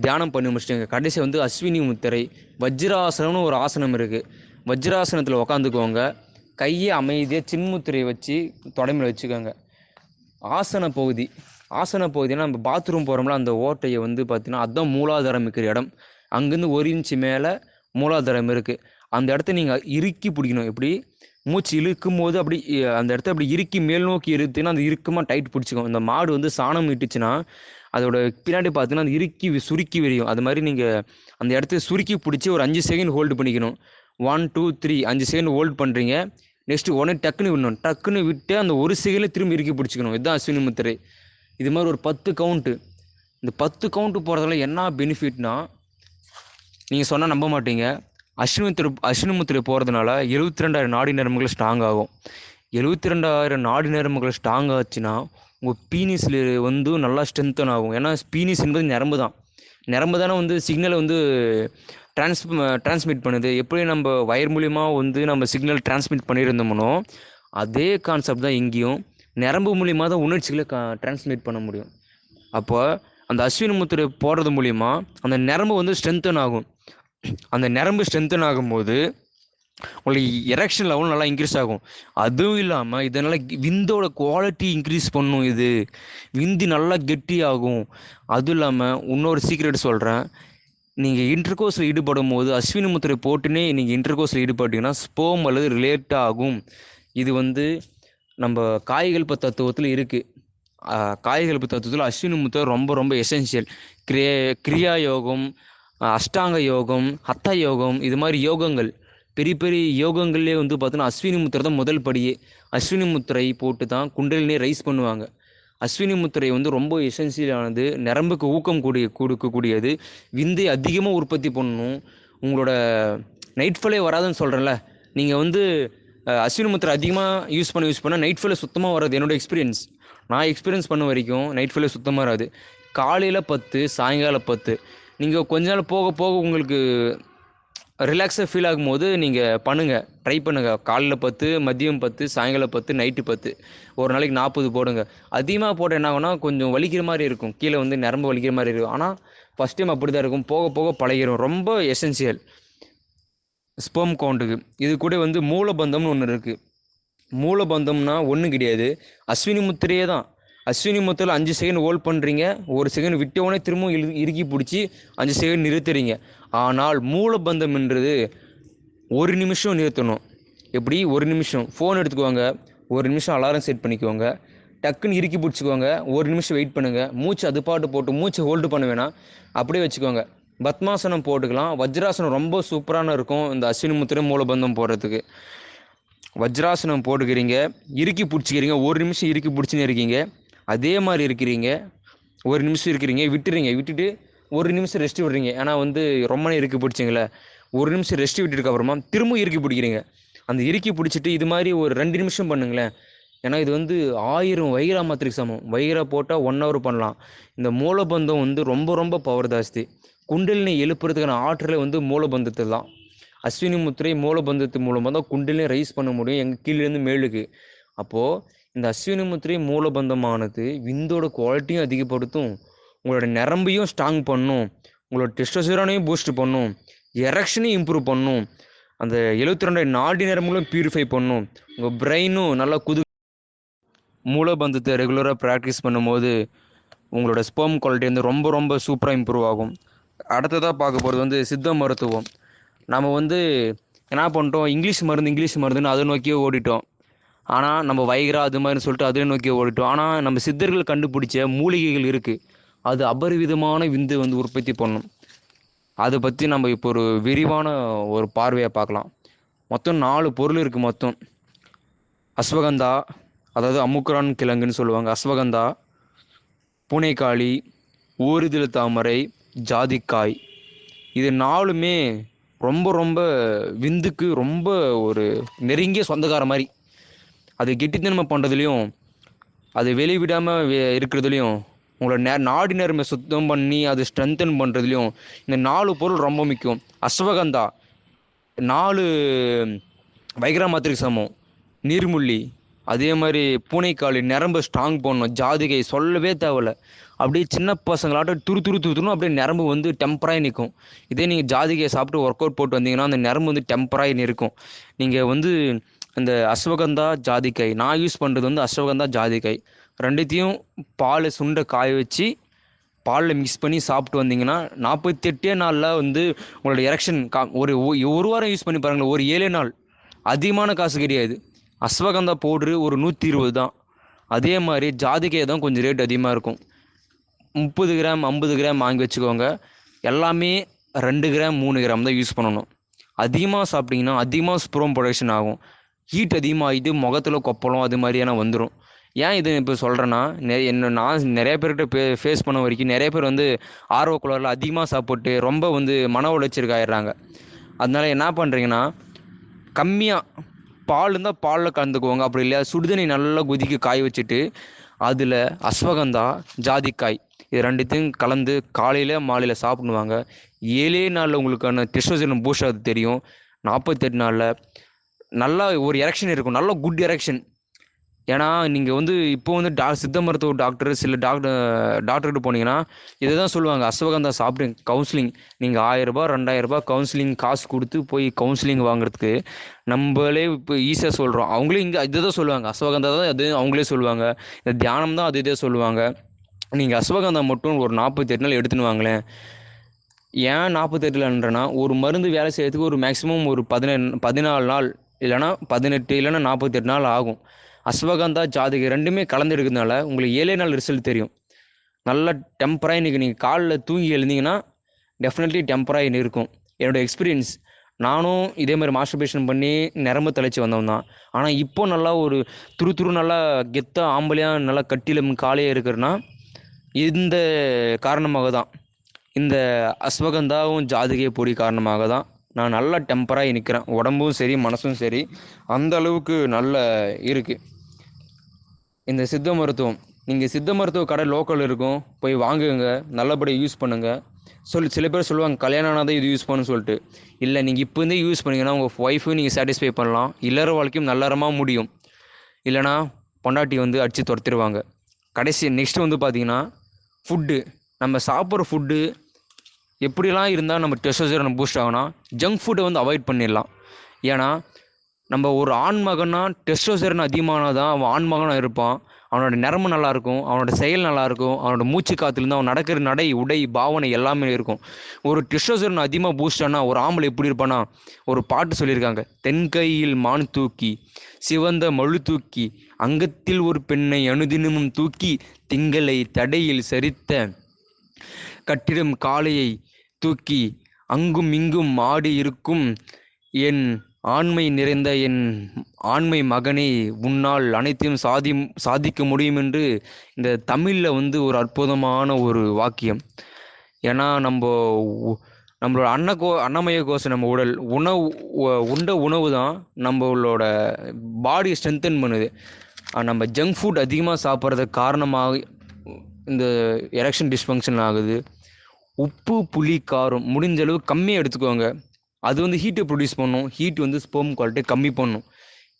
தியானம் பண்ணி முடிச்சிட்டிங்க. கடைசி வந்து அஸ்வினி முத்திரை வஜ்ராசனம்னு ஒரு ஆசனம் இருக்குது. வஜ்ராசனத்தில் உக்காந்துக்கோங்க. கையை அமைதியாக சின்முத்திரையை வச்சு தொடமையில் வச்சுக்கோங்க. ஆசன பகுதினா நம்ம பாத்ரூம் போகிறோம்ல, அந்த ஓட்டையை வந்து பார்த்தீங்கன்னா அதுதான் மூலாதாரம் இருக்கிற இடம். அங்கேருந்து 1 இன்ச்சு மேலே மூலாதாரம் இருக்குது. அந்த இடத்த நீங்கள் இறுக்கி பிடிக்கணும். எப்படி மூச்சு இழுக்கும் போது அப்படி அந்த இடத்த அப்படி இறுக்கி மேல் நோக்கி இழுத்துன்னா அந்த இறுக்கமாக டைட் பிடிச்சிக்கும். இந்த மாடு வந்து சாணம் இட்டுச்சுன்னா அதோட பின்னாடி பார்த்தீங்கன்னா அந்த இறுக்கி சுருக்கி விரியும். அது மாதிரி நீங்கள் அந்த இடத்த சுருக்கி பிடிச்சி ஒரு 5 செகண்ட் ஹோல்டு பண்ணிக்கணும். 1 2 3 5 செகண்ட் ஹோல்டு பண்ணுறீங்க. நெக்ஸ்ட்டு உடனே டக்குன்னு விடணும். டக்குன்னு விட்டு அந்த 1 செகண்டில் திரும்பி இறுக்கி பிடிச்சிக்கணும். இதுதான் அஸ்வினி முத்திரை. இது மாதிரி ஒரு 10 கவுண்ட்டு. இந்த 10 கவுண்ட்டு போகிறதால என்ன பெனிஃபிட்னா, நீங்கள் சொன்னால் நம்ப மாட்டீங்க. அஸ்வினி முத்திரை போகிறதுனால 72,000 நாடி நரம்புகள் ஸ்ட்ராங் ஆகும். 72,000 நாடி நரம்புகள் ஸ்ட்ராங் ஆச்சுன்னா உங்கள் பீனிஸில் வந்து நல்லா ஸ்ட்ரென்த்தன் ஆகும். ஏன்னா பீனிஸ் என்பது நரம்பு தான். நரம்பு தானே வந்து சிக்னலை வந்து டிரான்ஸ்மிட் பண்ணுது. எப்படி நம்ம வயர் மூலிமா வந்து நம்ம சிக்னல் டிரான்ஸ்மிட் பண்ணியிருந்தோம்னோ அதே கான்செப்ட் தான் இங்கேயும். நரம்பு மூலிமா தான் உணர்ச்சிகளை டிரான்ஸ்மிட் பண்ண முடியும். அப்போ அந்த அஸ்வினி முத்திரை போடுறது மூலிமா அந்த நரம்பு வந்து ஸ்ட்ரென்த்தன் ஆகும். அந்த நரம்பு ஸ்ட்ரென்த்தன் ஆகும்போது உங்களுக்கு எரெக்ஷன் லெவல் நல்லா இன்க்ரீஸ் ஆகும். அதுவும் இல்லாமல் இதனால் விந்தோட குவாலிட்டி இன்க்ரீஸ் பண்ணும். இது விந்து நல்லா கெட்டி ஆகும். அதுவும் இல்லாமல் இன்னொரு சீக்ரெட் சொல்கிறேன். நீங்கள் இன்டர்கோர்ஸில் ஈடுபடும் போது அஸ்வினி முத்திரை போட்டுனே நீங்கள் இன்டர்கோர்ஸில் ஈடுபட்டீங்கன்னா ஸ்போம் அல்லது ரிலேட் ஆகும். இது வந்து நம்ம காய்கல்ப தத்துவத்தில் இருக்குது. காய்கல்ப தத்துவத்தில் அஸ்வினி முத்திரை ரொம்ப ரொம்ப எசென்ஷியல். கிரியா யோகம், அஷ்டாங்க யோகம், ஹத்த யோகம், இது மாதிரி யோகங்கள் பெரிய பெரிய யோகங்கள்லேயே வந்து பார்த்தீங்கன்னா அஸ்வினி முத்திரை தான் முதல் படியே. அஸ்வினி முத்திரை போட்டு தான் குண்டலினியை ரைஸ் பண்ணுவாங்க. அஸ்வினி முத்திரை வந்து ரொம்ப எசென்சியலானது. நரம்புக்கு ஊக்கம் கொடுக்கக்கூடியது. விந்தை அதிகமாக உற்பத்தி பண்ணணும். உங்களோட நைட் ஃபாலே வராதுன்னு சொல்கிறேன்ல, நீங்கள் வந்து அஸ்வினி முத்திரை அதிகமாக யூஸ் பண்ணால் நைட் ஃபாலே சுத்தமாக வராது. என்னோடய எக்ஸ்பீரியன்ஸ், நான் எக்ஸ்பீரியன்ஸ் பண்ண வரைக்கும் நைட் ஃபாலே சுத்தமாக வராது. காலையில் 10 சாயங்காலம் 10 நீங்கள் கொஞ்ச நாள் போக போக உங்களுக்கு ரிலாக்ஸாக ஃபீல் ஆகும்போது நீங்கள் பண்ணுங்கள், ட்ரை பண்ணுங்கள். காலையில் 10, மதியம் 10, சாயங்காலம் 10, நைட்டு 10, ஒரு நாளைக்கு 40 போடுங்க. அதிகமாக போட என்ன ஆகும்னா கொஞ்சம் வலிக்கிற மாதிரி இருக்கும். கீழே வந்து நரம்பு வலிக்கிற மாதிரி இருக்கும். ஆனால் ஃபஸ்ட் டைம் அப்படி தான் இருக்கும். போக போக பழகிடும். ரொம்ப எசென்சியல் ஸ்பெர்ம் கவுண்ட்டுக்கு. இது கூட வந்து மூலபந்தம்னு ஒன்று இருக்குது. மூலபந்தம்னா ஒன்றும் கிடையாது, அஸ்வினி முத்திரையே தான். அஸ்வினி முத்திரையில் 5 செகண்ட் ஹோல்ட் பண்ணுறீங்க. 1 செகண்ட் விட்டவுடனே திரும்பவும் இறுக்கி பிடிச்சி 5 செகண்ட் நிறுத்துறீங்க. ஆனால் மூலபந்தம் என்றது 1 நிமிஷம் நிறுத்தணும். எப்படி 1 நிமிஷம் ஃபோன் எடுத்துக்குவாங்க, 1 நிமிஷம் அலாரம் செட் பண்ணிக்குவாங்க, டக்குன்னு இறுக்கி பிடிச்சிக்குவாங்க, 1 நிமிஷம் வெயிட் பண்ணுங்கள். மூச்சு அது பாட்டு போட்டு மூச்சு ஹோல்டு பண்ண வேணாம், அப்படியே வச்சுக்கோங்க. பத்மாசனம் போட்டுக்கலாம். வஜ்ராசனம் ரொம்ப சூப்பரான இருக்கும் இந்த அஸ்வினி முத்திரை மூலபந்தம் போடுறதுக்கு. வஜ்ராசனம் போட்டுக்கிறீங்க, இறுக்கி பிடிச்சிக்கிறீங்க, 1 நிமிஷம் இறுக்கி பிடிச்சின்னு இருக்கீங்க. அதே மாதிரி இருக்கிறீங்க. ஒரு நிமிஷம் இருக்கிறீங்க, விட்டுட்டு ஒரு நிமிஷம் ரெஸ்ட் விடுறீங்க. ஏன்னா வந்து ரொம்ப நேரம் இறுக்கி பிடிச்சிங்களே, ஒரு நிமிஷம் ரெஸ்ட் விட்டுட்டு அப்புறமா திரும்ப இறுக்கி பிடிக்கிறீங்க. அந்த இறுக்கி பிடிச்சிட்டு இது மாதிரி ஒரு 2 நிமிஷம் பண்ணுங்களேன். ஏன்னா இது வந்து 1000 வைகரா மாத்திரைக்கு சமம். வைகரா போட்டால் 1 ஹவர் பண்ணலாம். இந்த மூலபந்தம் வந்து ரொம்ப ரொம்ப பவர் ஜாஸ்தி. குண்டலினி எழுப்புறதுக்கான ஆற்றலை வந்து மூலபந்தத்தில் தான். அஸ்வினி முத்திரை மூலபந்தத்து மூலமாக தான் குண்டலினி ரைஸ் பண்ண முடியும் எங்கள் கீழேருந்து மேலுக்கு. அப்போது இந்த அஸ்வினி முத்திரை மூலபந்தமானது விந்தோட குவாலிட்டியும் அதிகப்படுத்தும், உங்களோட நரம்பையும் ஸ்ட்ராங் பண்ணும், உங்களோட டெஸ்டோஸ்டெரானையும் பூஸ்ட் பண்ணும், எரெக்ஷனையும் இம்ப்ரூவ் பண்ணும், அந்த 72 நாடி நரம்புகளும் பியூரிஃபை பண்ணும், உங்கள் பிரெயினும் நல்லா மூலபந்தத்தை ரெகுலராக ப்ராக்டிஸ் பண்ணும்போது உங்களோட ஸ்பெர்ம் குவாலிட்டி வந்து ரொம்ப ரொம்ப சூப்பராக இம்ப்ரூவ் ஆகும். அடுத்ததாக பார்க்க போகிறது வந்து சித்த மருத்துவம். நம்ம வந்து என்ன பண்ணிட்டோம், இங்கிலீஷ் மருந்துன்னு அதை நோக்கியே ஓடிட்டோம். ஆனால் நம்ம வைகரா அது மாதிரி சொல்லிட்டு அதை நோக்கியே ஓடிட்டோம். ஆனால் நம்ம சித்தர்கள் கண்டுபிடிச்ச மூலிகைகள் இருக்குது, அது அபரிவிதமான விந்து வந்து உற்பத்தி பண்ணும். அதை பற்றி நம்ம இப்போ ஒரு விரிவான ஒரு பார்வையை பார்க்கலாம். மொத்தம் 4 பொருள் இருக்குது. மொத்தம் அஸ்வகந்தா, அதாவது அமுக்குரான் கிழங்குன்னு சொல்லுவாங்க, அஸ்வகந்தா, பூனைக்காளி, ஊரிதழ் தாமரை, ஜாதிக்காய். இது 4மே ரொம்ப ரொம்ப விந்துக்கு ரொம்ப ஒரு நெருங்கிய சொந்தக்கார மாதிரி. அது கெட்டித்தன்மை பண்ணுறதுலையும் அது வெளிவிடாமல் இருக்கிறதுலையும் உங்களோட நாடி நரம்பை சுத்தம் பண்ணி அது ஸ்ட்ரென்தன் பண்ணுறதுலையும் இந்த 4 பொருள் ரொம்ப முக்கியம். அஸ்வகந்தா 4 வைகரா மாத்திரைக்கு சமம். நீர்முள்ளி அதே மாதிரி, பூனைக்காளி நரம்பு ஸ்ட்ராங் பண்ணணும், ஜாதிகை சொல்லவே தேவையில்ல, அப்படியே சின்ன பசங்களாட்டம் துருத்துணும், அப்படியே நரம்பு வந்து டெம்பராகி நிற்கும். இதே நீங்கள் ஜாதிகையை சாப்பிட்டு ஒர்க் அவுட் போட்டு வந்தீங்கன்னா அந்த நரம்பு வந்து டெம்பராகி நிற்கும். நீங்கள் வந்து இந்த அஸ்வகந்தா ஜாதிக்காய், நான் யூஸ் பண்ணுறது வந்து அஸ்வகந்தா ஜாதிக்காய், ரெண்டுத்தையும் பால் சுண்டை காய வச்சு பாலில் மிக்ஸ் பண்ணி சாப்பிட்டு வந்தீங்கன்னா 48 நாளில் வந்து உங்களோட எரெக்ஷன் ஒரு வாரம் யூஸ் பண்ணி பாருங்களேன், ஒரு 7 நாள். அதிகமான காசு கிடையாது. அஸ்வகந்தா பவுட்ரு ஒரு 120 தான். அதே மாதிரி ஜாதிக்காய் தான் கொஞ்சம் ரேட் அதிகமாக இருக்கும். 30 கிராம் 50 கிராம் வாங்கி வச்சுக்கோங்க. எல்லாமே 2 கிராம் 3 கிராம் தான் யூஸ் பண்ணணும். அதிகமாக சாப்பிட்டிங்கன்னா அதிகமாக ஸ்பெர்ம் ப்ரொடக்ஷன் ஆகும், ஹீட் அதிகமாகிட்டு முகத்தில் கொப்பளம் அது மாதிரியான வந்துடும். ஏன் இது இப்போ சொல்கிறேன்னா, நான் நிறைய பேர்கிட்ட ஃபேஸ் பண்ண வரைக்கும் நிறைய பேர் வந்து ஆர்வக்குள்ளரில் அதிகமாக சாப்பிட்டு ரொம்ப வந்து மன உளைச்சலுக்கு ஆயிடுறாங்க. அதனால என்ன பண்ணுறீங்கன்னா, கம்மியாக பால் இருந்தால் பாலில் கலந்துக்குவாங்க, அப்படி இல்லையா சுடுதண்ணி நல்லா கொதிக்க காய வச்சுட்டு அதில் அஸ்வகந்தா ஜாதிக்காய் இது ரெண்டுத்தையும் கலந்து காலையில் மாலையில் சாப்பிடுவாங்க. 7 நாளில் உங்களுக்கான டெஸ்டோஸ்டெரான் பூஸ்ட் ஆகுது தெரியும். 48 நாளில் நல்லா ஒரு எரெக்ஷன் இருக்கும், நல்ல குட் எரெக்ஷன். ஏன்னா நீங்கள் வந்து இப்போ வந்து சித்த மருத்துவ டாக்டர் சில டாக்டர்கிட்ட போனீங்கன்னா இதை தான் சொல்லுவாங்க, அஸ்வகந்தா சாப்பிடுங்க. கவுன்சிலிங் நீங்கள் 1000 ரூபாய் 2000 ரூபாய் கவுன்சிலிங் காசு கொடுத்து போய் கவுன்சிலிங் வாங்குறதுக்கு நம்மளே இப்போ ஈஸியாக சொல்கிறோம், அவங்களே இங்கே இதை தான் சொல்லுவாங்க, அஸ்வகந்தா தான் அது அவங்களே சொல்லுவாங்க, இந்த தியானம் தான் அது இதே சொல்லுவாங்க. நீங்கள் அஸ்வகந்தா மட்டும் ஒரு 48 நாள் எடுத்துன்னு வாங்களேன். ஏன் 48 நாள்ன்றனா, ஒரு மருந்து வேலை செய்யறதுக்கு ஒரு மேக்ஸிமம் ஒரு 14 நாள் இல்லைனா 18 இல்லைனா 48 நாள் ஆகும். அஸ்வகந்தா ஜாதிகை ரெண்டுமே கலந்து இருக்கிறதுனால உங்களுக்கு 7 நாள் ரிசல்ட் தெரியும். நல்ல டெம்பராகி இன்றைக்கி நீங்கள் காலில் தூங்கி எழுந்தீங்கன்னா டெஃபினெட்லி டெம்பராகி இருக்கும். என்னோடய எக்ஸ்பீரியன்ஸ், நானும் இதே மாதிரி மாஸ்டர்பேஷன் பண்ணி நரம்பு தழைச்சி வந்தவன் தான். ஆனால் இப்போ நல்லா ஒரு துரு நல்லா கெத்தாக ஆம்பளையாக நல்லா கட்டிலும் காலையாக இருக்கிறன்னா இந்த காரணமாக தான், இந்த அஸ்வகந்தாவும் ஜாதிகை பொடி காரணமாக தான் நான் நல்லா டெம்பராகி நிற்கிறேன். உடம்பும் சரி மனசும் சரி அந்த அளவுக்கு நல்ல இருக்குது. இந்த சித்த மருத்துவம், நீங்கள் சித்த மருத்துவ கடை லோக்கல் இருக்கும், போய் வாங்குங்க, நல்லபடியாக யூஸ் பண்ணுங்கள். சில பேர் சொல்லுவாங்க கல்யாணம் ஆனால் தான் இது யூஸ் பண்ணணும்னு சொல்லிட்டு. இல்லை, நீங்கள் இப்போ இருந்தே யூஸ் பண்ணிங்கன்னா உங்கள் ஒய்ஃபையும் நீங்கள் சாட்டிஸ்ஃபை பண்ணலாம், இல்லற வாழ்க்கையும் நல்லறமாக முடியும். இல்லைனா பொண்டாட்டி வந்து அடித்து துரத்திடுவாங்க. நெக்ஸ்ட்டு வந்து பார்த்திங்கன்னா ஃபுட்டு, நம்ம சாப்பிட்ற ஃபுட்டு எப்படிலாம் இருந்தால் நம்ம டெஸ்டோஸ்டெரான் பூஸ்ட் ஆகும்னா, ஜங்க் ஃபுட்டை வந்து அவாய்ட் பண்ணிடலாம். ஏன்னா நம்ம ஒரு ஆண் மகன்னா டெஸ்டோஸ்டெரான் அதிகமானால் தான் அவன் ஆண் மகனாக இருப்பான், அவனோட நரம்பு நல்லாயிருக்கும், அவனோட செயல் நல்லாயிருக்கும், அவனோட மூச்சு காற்றுலேருந்து அவன் நடக்கிற நடை உடை பாவனை எல்லாமே இருக்கும். ஒரு டெஸ்டோஸ்டெரான் அதிகமாக பூஸ்ட் ஆனால் ஒரு ஆம்பளை எப்படி இருப்பானா, ஒரு பாட்டு சொல்லியிருக்காங்க, தென்கையில் மான் தூக்கி சிவந்த மழு தூக்கி அங்கத்தில் ஒரு பெண்ணை அனுதினமும் தூக்கி திங்களை தடையில் சரித்த கட்டிடம் காளையை தூக்கி அங்கும் இங்கும் ஆடி இருக்கும் என் ஆண்மை நிறைந்த என் ஆண்மை மகனே, உன்னால் அனைத்தையும் சாதிக்க முடியும் என்று இந்த தமிழில் வந்து ஒரு அற்புதமான ஒரு வாக்கியம். ஏன்னா நம்மளோட அன்னமய கோஷம், நம்ம உடல் உண்ட உணவு தான் நம்மளோட பாடியை ஸ்ட்ரென்தன் பண்ணுது. நம்ம ஜங்க் ஃபுட் அதிகமாக சாப்பிட்றதுக்கு காரணமாக இந்த எரெக்ஷன் டிஸ்ஃபங்க்ஷன் ஆகுது. உப்பு, புளி, காரம் முடிஞ்ச அளவு கம்மியாக எடுத்துக்கோங்க. அது வந்து ஹீட்டை ப்ரொடியூஸ் பண்ணும். ஹீட் வந்து ஸ்பெர்ம் குவாலிட்டி கம்மி பண்ணும்.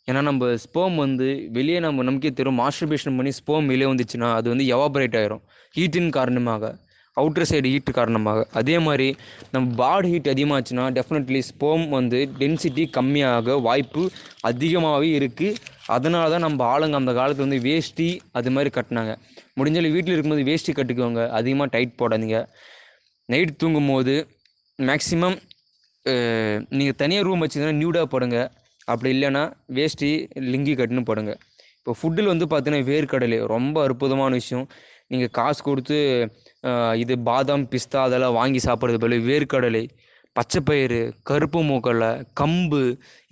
ஏன்னா நம்ம ஸ்பெர்ம் வந்து வெளியே நமக்கே தெரியும், மாஸ்டர்பேஷன் பண்ணி ஸ்பெர்ம் வெளியே வந்துச்சுன்னா அது வந்து எவாபரேட் ஆயிரும் ஹீட்டின் காரணமாக, அவுட்டர் சைடு ஹீட்டு காரணமாக. அதே மாதிரி நம்ம பாடி ஹீட் அதிகமாச்சுன்னா டெஃபினெட்லி ஸ்பெர்ம் வந்து டென்சிட்டி கம்மியாக வாய்ப்பு அதிகமாகவே இருக்குது. அதனால தான் நம்ம ஆளுங்க அந்த காலத்தில் வந்து வேஷ்டி அது மாதிரி கட்டினாங்க. முடிஞ்சாலும் வீட்டில் இருக்கும்போது வேஷ்டி கட்டிக்குவாங்க, அதிகமாக டைட் போடாதீங்க. நைட் தூங்கும் போது மேக்ஸிமம் நீங்கள் தனியாக ரூம் வச்சுங்கன்னா நியூடாக படுங்க. அப்படி இல்லைன்னா வேஷ்டி லிங்கி கட்டுன்னு படுங்க. இப்போ ஃபுட்டில் வந்து பார்த்தீங்கன்னா வேர்க்கடலை ரொம்ப அற்புதமான விஷயம். நீங்கள் காசு கொடுத்து இது பாதாம், பிஸ்தா அதெல்லாம் வாங்கி சாப்பிட்றது பதில் வேர்க்கடலை, பச்சைப்பயிறு, கருப்பு மூக்கடலை, கம்பு,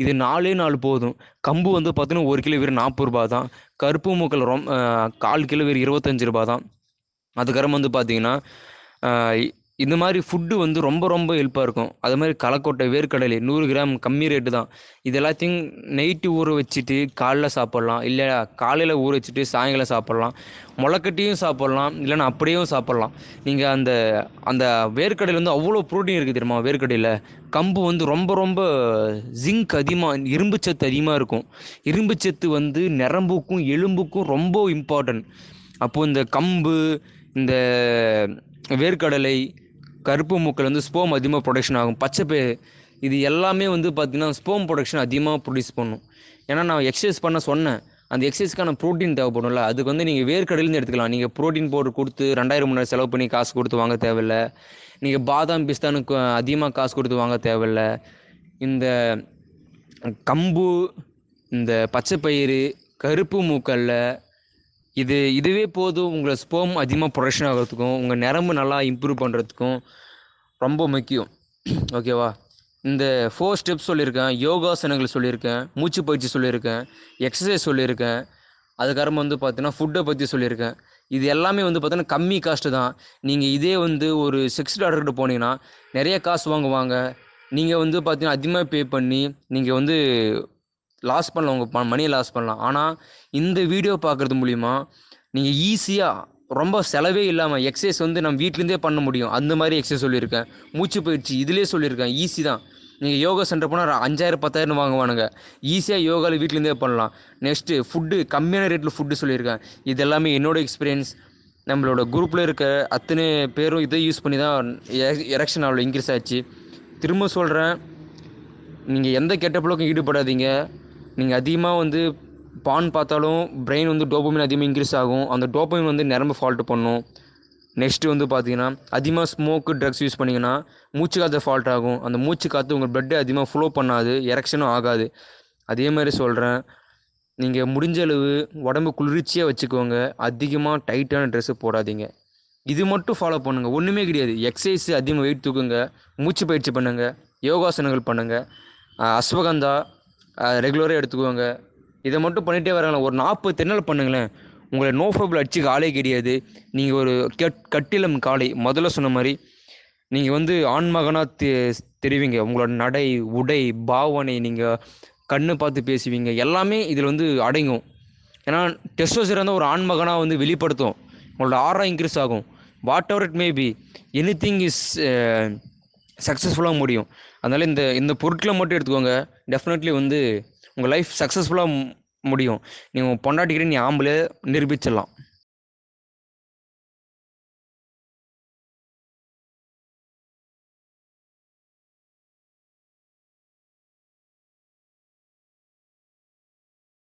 இது 4 போதும். கம்பு வந்து பார்த்தீங்கன்னா 1 கிலோ வெறும் 40 ரூபா தான். கருப்பு மூக்கடலை 1/4 கிலோ வெறும் 25 ரூபா தான். அதுக்கப்புறம் வந்து பார்த்தீங்கன்னா இந்த மாதிரி ஃபுட்டு வந்து ரொம்ப ஹெல்ப்பாக இருக்கும். அது மாதிரி களைக்கொட்டை, வேர்க்கடலை 100 கிராம் கம்மி ரேட்டு தான். இது எல்லாத்தையும் நைட்டு ஊற வச்சுட்டு காலைல சாப்பிட்லாம், இல்லை காலையில் ஊற வச்சுட்டு சாயங்காலம் சாப்பிட்லாம். முளைக்கட்டியும் சாப்பிட்லாம், இல்லைன்னா அப்படியும் சாப்பிட்லாம். நீங்கள் அந்த அந்த வேர்க்கடையில் வந்து அவ்வளோ ப்ரோட்டீன் இருக்குது தெரியுமா வேர்க்கடையில். கம்பு வந்து ரொம்ப ஜிங்க் அதிகமாக, இரும்பு சத்து அதிகமாக இருக்கும். இரும்பு சத்து வந்து நரம்புக்கும் எலும்புக்கும் ரொம்ப இம்பார்ட்டன்ட். அப்போது இந்த கம்பு, இந்த வேர்க்கடலை, கருப்பு மூக்கில் வந்து ஸ்பெர்ம் அதிகமாக ப்ரொடக்ஷன் ஆகும். பச்சைப்பயிறு இது எல்லாமே வந்து பார்த்திங்கன்னா ஸ்பெர்ம் ப்ரொடக்ஷன் அதிகமாக ப்ரொடியூஸ் பண்ணும். ஏன்னா நான் எக்ஸசைஸ் பண்ண சொன்னேன், அந்த எக்ஸசைஸ்க்கான ப்ரோட்டீன் தேவைப்படும்ல, அதுக்கு வந்து நீங்கள் வேர்க்கடலைன்னு எடுத்துக்கலாம். நீங்கள் ப்ரோட்டீன் பவுடர் கொடுத்து 2000 செலவு பண்ணி காசு கொடுத்து வாங்க தேவையில்லை. நீங்கள் பாதாம், பிஸ்தானுக்கு அதிகமாக காசு கொடுத்து வாங்க தேவையில்லை. இந்த கம்பு, இந்த பச்சைப்பயிறு, கருப்பு மூக்கல்ல இதுவே போதும். உங்களை ஸ்பெர்ம் அதிகமாக ப்ரொடக்ஷன் ஆகிறதுக்கும் உங்கள் நரம்பு நல்லா இம்ப்ரூவ் பண்ணுறதுக்கும் ரொம்ப முக்கியம். ஓகேவா? இந்த 4 ஸ்டெப்ஸ் சொல்லியிருக்கேன், யோகாசனங்கள் சொல்லியிருக்கேன், மூச்சு பயிற்சி சொல்லியிருக்கேன், எக்ஸசைஸ் சொல்லியிருக்கேன், அதுக்கப்புறம் வந்து பார்த்தீங்கன்னா ஃபுட்டை பற்றி சொல்லியிருக்கேன். இது எல்லாமே வந்து பார்த்தீங்கன்னா கம்மி காஸ்ட்டு தான். நீங்கள் இதே வந்து ஒரு செக்ஸ் டாக்டர்கிட்ட போனீங்கன்னா நிறைய காசு வாங்குவாங்க. நீங்கள் வந்து பார்த்தீங்கன்னா அதிகமாக பே பண்ணி நீங்கள் வந்து லாஸ் பண்ணலாம், உங்கள் மணியை லாஸ் பண்ணலாம். ஆனால் இந்த வீடியோ பார்க்குறது மூலிமா நீங்கள் ஈஸியாக ரொம்ப செலவே இல்லாமல் எக்ஸசைஸ் வந்து நம்ம வீட்லேருந்தே பண்ண முடியும். அந்த மாதிரி எக்ஸசைஸ் சொல்லியிருக்கேன். மூச்சு பயிற்சி இதிலே சொல்லியிருக்கேன், ஈஸி தான். நீங்கள் யோகா சென்டர் போனால் 5000 10,000 வாங்குவானுங்க. ஈஸியாக யோகாவில் வீட்லேருந்தே பண்ணலாம். நெக்ஸ்ட்டு ஃபுட்டு, கம்மியான ரேட்டில் ஃபுட்டு சொல்லியிருக்கேன். இது எல்லாமே என்னோடய எக்ஸ்பீரியன்ஸ். நம்மளோட குரூப்பில் இருக்க அத்தனை பேரும் இதை யூஸ் பண்ணி தான் எரெக்ஷன் அவ்வளோ இன்க்ரீஸ் ஆச்சு. திரும்ப சொல்கிறேன், நீங்கள் எந்த கெட்ட பழக்கம் ஈடுபடாதீங்க. நீங்கள் அதிகமாக வந்து பான் பார்த்தாலும் பிரெயின் வந்து டோபமைன் அதிகமாக இன்க்ரீஸ் ஆகும். அந்த டோபமைன் வந்து நரம்பு ஃபால்ட்டு பண்ணும். நெக்ஸ்ட்டு வந்து பார்த்தீங்கன்னா அதிகமாக ஸ்மோக்கு, ட்ரக்ஸ் யூஸ் பண்ணிங்கன்னா மூச்சு காற்று ஃபால்ட் ஆகும். அந்த மூச்சு காற்று உங்கள் பிளட்டு அதிகமாக ஃப்ளோ பண்ணாது, எரெக்ஷனும் ஆகாது. அதே மாதிரி சொல்கிறேன், நீங்கள் முடிஞ்ச அளவு உடம்பு குளிர்ச்சியாக வச்சுக்கோங்க. அதிகமாக டைட்டான ட்ரெஸ்ஸு போடாதீங்க. இது மட்டும் ஃபாலோ பண்ணுங்கள், ஒன்றுமே கிடையாது. எக்ஸசைஸ் அதிகமாக வெயிட் தூக்குங்க, மூச்சு பயிற்சி பண்ணுங்கள், யோகாசனங்கள் பண்ணுங்கள், அஸ்வகந்தா ரெகுலராக எடுத்துக்குவாங்க. இதை மட்டும் பண்ணிகிட்டே வராங்களேன், ஒரு 40 நாள் பண்ணுங்களேன், உங்களை நோ ஃபோபில் அடிச்சுக்க ஆளே கிடையாது. நீங்கள் ஒரு கட்டிலம் காலை, முதல்ல சொன்ன மாதிரி நீங்கள் வந்து ஆண்மகனாக தெரிவிங்க. உங்களோட நடை, உடை, பாவனை, நீங்கள் கண்ணு பார்த்து பேசுவீங்க, எல்லாமே இதில் வந்து அடங்கும். ஏன்னா டெஸ்டோஸ்டெரான் தான் ஒரு ஆண்மகனாக வந்து வெளிப்படுத்தும். உங்களோட ஆரா இன்க்ரீஸ் ஆகும். What ever it may be, anything is சக்ஸஸ்ஃபுல்லாக முடியும். அதனால் இந்த பொருட்களை மட்டும் எடுத்துக்கோங்க. டெஃபினெட்லி வந்து உங்கள் லைஃப் சக்ஸஸ்ஃபுல்லாக முடியும். நீங்கள் பொண்டாட்டிக்கிட்டே நீ ஆம்பளை நிரூபிச்சிடலாம்.